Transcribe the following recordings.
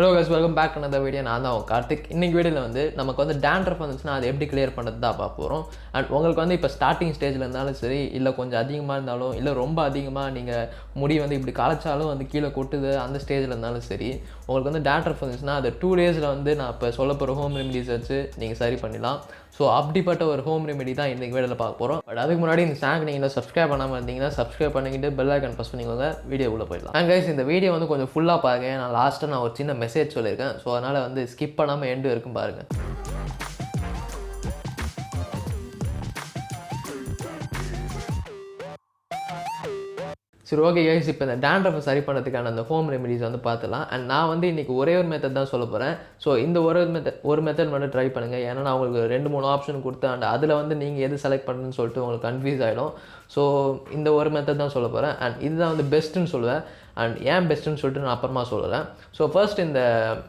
Hello guys, welcome back to another video. நான் தான் கார்த்திக். இன்னைக்கு வீடியோவில் வந்து நமக்கு வந்து டேண்ட்ரஃப் வந்துச்சுன்னா அதை எப்படி கிளியர் பண்ணுறது தான் பார்க்க போகிறோம். அண்ட் உங்களுக்கு வந்து இப்போ ஸ்டார்டிங் ஸ்டேஜில் இருந்தாலும் சரி, இல்லை கொஞ்சம் அதிகமாக இருந்தாலும், இல்லை ரொம்ப அதிகமாக நீங்கள் முடி வந்து இப்படி களைச்சாலும் வந்து கீழே கொட்டுது அந்த ஸ்டேஜில் இருந்தாலும் சரி, உங்களுக்கு வந்து டேண்ட்ரஃப் வந்துச்சுன்னா அதை 2 days வந்து நான் இப்போ சொல்ல போகிற ஹோம் ரெமிடிஸ் வச்சு நீங்கள் சரி பண்ணிடலாம். ஸோ அப்படிப்பட்ட ஒரு ஹோம் ரெமெடி தான் இன்றைக்கி வீடியோவில் பார்க்க போகிறோம். பட் அதுக்கு முன்னாடி இந்த சேனல் நீங்கள் சப்ஸ்கிரைப் பண்ணாமல் இருந்தீங்கன்னா சப்ஸ்கிரைப் பண்ணிக்கிட்டு பெல் ஐக்கான் ப்ரெஸ் பண்ணிக்கோங்க. வீடியோக்குள்ளே போயிடலாம். அண்ட் கைஸ், இந்த வீடியோ வந்து கொஞ்சம் ஃபுல்லாக பாருங்க. நான் லாஸ்ட்டாக நான் ஒரு சின்ன மெசேஜ் சொல்லியிருக்கேன். ஸோ அதனால் வந்து ஸ்கிப் பண்ணாமல் எண்டு வரைக்கும் பாருங்கள். சரி, ஓகே கைஸ், இப்போ இந்த டேண்ட்ரஃபை சரி பண்ணுறதுக்கான அந்த ஹோம் ரெமிடிஸ் வந்து பார்த்துலாம். அண்ட் நான் வந்து இன்றைக்கி ஒரே ஒரு மெத்தட் தான் சொல்ல போகிறேன். ஸோ இந்த ஒரு மெத்தட் மட்டும் ட்ரை பண்ணுங்கள். ஏன்னா நான் உங்களுக்கு 2-3 ஆப்ஷன் கொடுத்தேன். அண்ட் அதில் வந்து நீங்கள் எது செலக்ட் பண்ணுன்னு சொல்லிட்டு உங்களுக்கு கன்ஃபியூஸ் ஆகிடும். ஸோ இந்த ஒரு மெத்தட் தான் சொல்ல போகிறேன். அண்ட் இதுதான் வந்து பெஸ்ட்டுன்னு சொல்லுவேன். அண்ட் ஏன் பெஸ்ட்டுன்னு சொல்லிட்டு நான் அப்புறமா சொல்லுறேன். ஸோ ஃபர்ஸ்ட் இந்த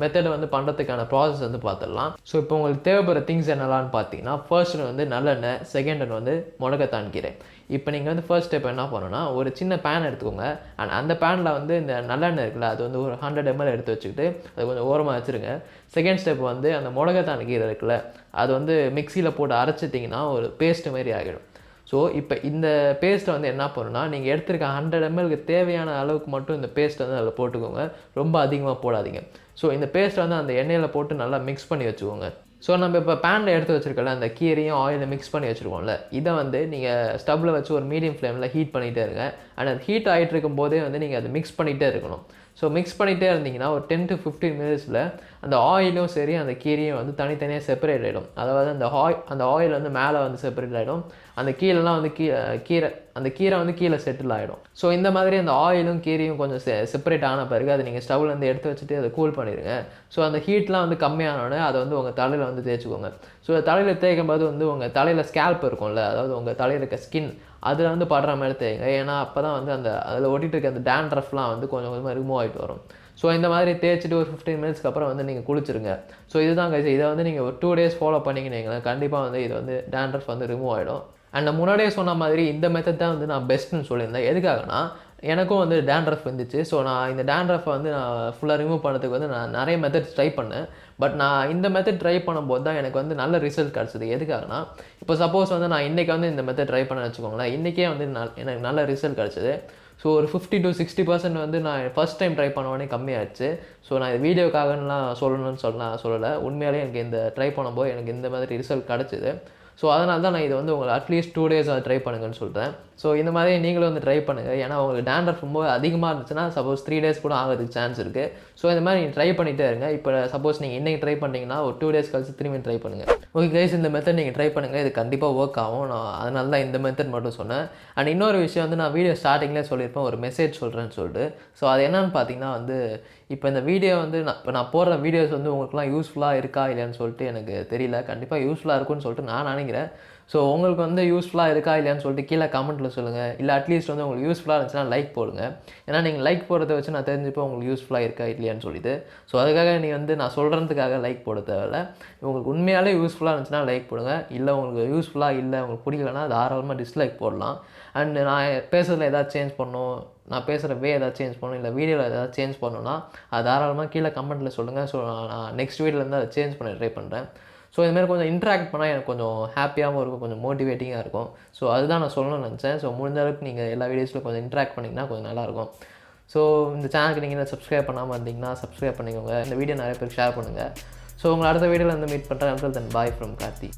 மெத்தடை வந்து பண்ணுறதுக்கான ப்ராசஸ் வந்து பார்த்துடலாம். ஸோ இப்போ உங்களுக்கு தேவைப்படுற திங்ஸ் என்னெல்லாம்னு பார்த்தீங்கன்னா, ஃபர்ஸ்ட் வந்து நல்லெண்ணெய், செகண்ட் வந்து முடக்கத்தான் கீரை. இப்போ நீங்கள் வந்து ஃபர்ஸ்ட் ஸ்டெப் என்ன பண்ணணும்னா, ஒரு சின்ன பேன் எடுத்துக்கோங்க. அண்ட் அந்த பேனில் வந்து இந்த நல்லெண்ணெய் இருக்குல்ல, அது வந்து ஒரு 100 ml எடுத்து வச்சுக்கிட்டு அது கொஞ்சம் ஓரமாக வச்சுருங்க. செகண்ட் ஸ்டெப் வந்து அந்த முடக்கத்தான் கீரை இருக்குல்ல, அது வந்து மிக்சியில் போட்டு அரைச்சிட்டிங்கன்னா ஒரு பேஸ்ட்டு மாதிரி ஆகிடும். ஸோ இப்போ இந்த பேஸ்ட்டை வந்து என்ன பண்ணணும்னா, நீங்கள் எடுத்துருக்க 100 ml தேவையான அளவுக்கு மட்டும் இந்த பேஸ்ட்டை வந்து அதில் போட்டுக்கோங்க. ரொம்ப அதிகமாக போடாதீங்க. ஸோ இந்த பேஸ்ட்டை வந்து அந்த எண்ணெயில் போட்டு நல்லா மிக்ஸ் பண்ணி வச்சுக்கோங்க. ஸோ நம்ம இப்போ பேனில் எடுத்து வச்சுருக்கல அந்த கீரையும் ஆயிலை மிக்ஸ் பண்ணி வச்சுருக்கோம்ல, இதை வந்து நீங்கள் ஸ்டவ்வில் வச்சு ஒரு மீடியம் ஃப்ளேமில் ஹீட் பண்ணிகிட்டே இருங்க. அண்ட் அது ஹீட் ஆகிட்டு இருக்கும் போதே வந்து நீங்கள் அதை மிக்ஸ் பண்ணிகிட்டே இருக்கணும். ஸோ மிக்ஸ் பண்ணிகிட்டே இருந்தீங்கன்னா ஒரு 10 to 15 minutes அந்த ஆயிலும் சரி அந்த கீரையும் வந்து தனித்தனியாக செப்பரேட் ஆகிடும். அதாவது அந்த ஆயில் வந்து மேலே வந்து செப்பரேட் ஆகிடும், அந்த கீழெலாம் வந்து கீரை வந்து கீழே செட்டில் ஆகிடும். ஸோ இந்த மாதிரி அந்த ஆயிலும் கீரையும் கொஞ்சம் செப்பரேட் ஆன பிறகு அதை நீங்கள் ஸ்டவ்லேருந்து எடுத்து வச்சுட்டு அதை கூல் பண்ணிடுங்க. ஸோ அந்த ஹீட்லாம் வந்து கம்மியானோடனே அதை வந்து உங்கள் தலையில் வந்து தேய்ச்சிக்கோங்க. ஸோ தலையில் தேய்க்கும் போது வந்து உங்கள் தலையில் ஸ்கேல்ப் இருக்கும்ல, அதாவது உங்கள் தலையில் இருக்க ஸ்கின் அதில் வந்து படுற மாதிரி தேய்ங்க. ஏன்னா அப்போ தான் வந்து அதில் ஒட்டிகிட்டு இருக்க அந்த டேண்ட்ரஃப்லாம் வந்து கொஞ்சம் கொஞ்சமாக ரிமூவ் ஆகிட்டு வரும். ஸோ இந்த மாதிரி தேய்ச்சிட்டு ஒரு 15 minutes அப்புறம் வந்து நீங்கள் குளிச்சிருங்க. ஸோ இதுதான் கைஸ், இதை வந்து நீங்கள் ஒரு 2 days ஃபாலோ பண்ணிங்கன்னு கண்டிப்பாக வந்து இது வந்து டேண்ட்ரஃப் வந்து ரிமூவ் ஆகிடும். அண்ட் நான் முன்னாடியே சொன்ன மாதிரி இந்த மெத்தட் தான் வந்து நான் பெஸ்ட்டுன்னு சொல்லியிருந்தேன். எதுக்காகனா, எனக்கும் வந்து டேண்ட்ரஃப் வந்துச்சு. ஸோ நான் இந்த டேண்ட்ரஃபை வந்து நான் ஃபுல்லாக ரிமூவ் பண்ணுறதுக்கு வந்து நான் நிறைய மெத்தட்ஸ் ட்ரை பண்ணேன். பட் நான் இந்த மெத்தட் ட்ரை பண்ணும்போது தான் எனக்கு வந்து நல்ல ரிசல்ட் கிடச்சிது. எதுக்காகனா, இப்போ சப்போஸ் வந்து நான் இன்றைக்கி வந்து இந்த மெத்தட் ட்ரை பண்ண வச்சுக்கோங்களேன், இன்றைக்கே வந்து எனக்கு நல்ல ரிசல்ட் கிடச்சிது. ஸோ ஒரு 50 to 60% வந்து நான் ஃபஸ்ட் டைம் ட்ரை பண்ணோடனே கம்மியாகிடுச்சு. ஸோ நான் இது வீடியோக்காகலாம் சொல்லணும்னு சொல்லலை. உண்மையாலே எனக்கு இந்த ட்ரை பண்ணும்போது எனக்கு இந்த மாதிரி ரிசல்ட் கிடச்சிது. ஸோ அதனால தான் நான் இதை வந்து உங்களுக்கு அட்லீஸ்ட் 2 days ட்ரை பண்ணுங்கன்னு சொல்கிறேன். ஸோ இந்த மாதிரி நீங்களும் வந்து ட்ரை பண்ணுங்கள். ஏன்னா உங்களுக்கு டேண்ட்ரஃப் ரொம்ப அதிகமாக இருந்துச்சுன்னா சப்போஸ் 3 days கூட ஆகிறதுக்கு சான்ஸ் இருக்குது. ஸோ இந்த மாதிரி நீங்கள் ட்ரை பண்ணிகிட்டே இருங்க. இப்போ சப்போஸ் நீங்கள் இன்றைக்கி ட்ரை பண்ணிங்கன்னா ஒரு 2 days கழிச்சு திரும்பி ட்ரை பண்ணுங்கள். ஓகே கைஸ், இந்த மெத்தட் நீங்கள் ட்ரை பண்ணுங்கள். இது கண்டிப்பாக ஒர்க் ஆகும். நான் அதனால தான் இந்த மெத்தட் மட்டும் சொன்னேன். அண்ட் இன்னொரு விஷயம் வந்து நான் வீடியோ ஸ்டார்டிங்லேயே சொல்லியிருப்பேன், ஒரு மெசேஜ் சொல்கிறேன்னு சொல்லிட்டு. ஸோ அது என்னென்னு பார்த்தீங்கன்னா வந்து, இப்போ இந்த வீடியோ வந்து நான் போடுற வீடியோஸ் வந்து உங்களுக்குலாம் யூஸ்ஃபுல்லாக இருக்கா இல்லையான்னு சொல்லிட்டு எனக்கு தெரியல. கண்டிப்பாக யூஸ்ஃபுல்லாக இருக்கும்னு சொல்லிட்டு நான் நினைக்கிறேன். ஸோ உங்களுக்கு வந்து யூஸ்ஃபுல்லாக இருக்கா இல்லையான்னு சொல்லிட்டு கீழே கமெண்ட்டில் சொல்லுங்கள். இல்லை அட்லீஸ்ட் வந்து உங்களுக்கு யூஸ்ஃபுல்லாக இருந்துச்சுன்னா லைக் போடுங்க. ஏன்னா நீங்கள் லைக் போடுறத வச்சு நான் தெரிஞ்சுப்பேன் உங்களுக்கு யூஸ்ஃபுல்லாக இருக்கா இல்லையான்னு சொல்லிட்டு. ஸோ அதுக்காக நீ வந்து நான் சொல்கிறதுக்காக லைக் போட தேவையில்ல. உங்களுக்கு உண்மையாலே யூஸ்ஃபுல்லாக இருந்துச்சுன்னா லைக் போடுங்க. இல்லை உங்களுக்கு யூஸ்ஃபுல்லாக இல்லை, உங்களுக்கு பிடிக்கலன்னா தாராளமாக டிஸ்லைக் போடலாம். அண்ட் நான் பேசுகிறதுல ஏதாவது சேஞ்ச் பண்ணணும், நான் பேசுகிற ஏதாவது சேஞ்ச் பண்ணணும், இல்லை வீடியோவில் ஏதாவது சேஞ்ச் பண்ணணும்னா அது தாராளமாக கீழே கமெண்ட்டில் சொல்லுங்கள். ஸோ நான் நெக்ஸ்ட் வீடியோலேருந்து அதை சேஞ்ச் பண்ண ட்ரை பண்ணுறேன். ஸோ இதுமாதிரி கொஞ்சம் இன்ட்ராக்ட் பண்ணால் எனக்கு கொஞ்சம் ஹாப்பியாகவும் இருக்கும், கொஞ்சம் மோட்டிவேட்டிங்காக இருக்கும். ஸோ அதுதான் நான் சொல்லணும்னு நினச்சேன். ஸோ முடிஞ்ச அளவுக்கு நீங்கள் எல்லா வீடியோஸில் கொஞ்சம் இன்ட்ராக்ட் பண்ணிங்கன்னா கொஞ்சம் நல்லாயிருக்கும். ஸோ இந்த சேனலுக்கு நீங்கள் சப்ஸ்கிரைப் பண்ணாமல் இருந்தீங்கன்னா சப்ஸ்கிரைப் பண்ணிக்கோங்க. இந்த வீடியோ நிறைய பேருக்கு ஷேர் பண்ணுங்கள். ஸோ உங்களை அடுத்த வீடியோவில் வந்து மீட் பண்ணுறேன். தென் பாய் ஃப்ரம் கார்த்தி.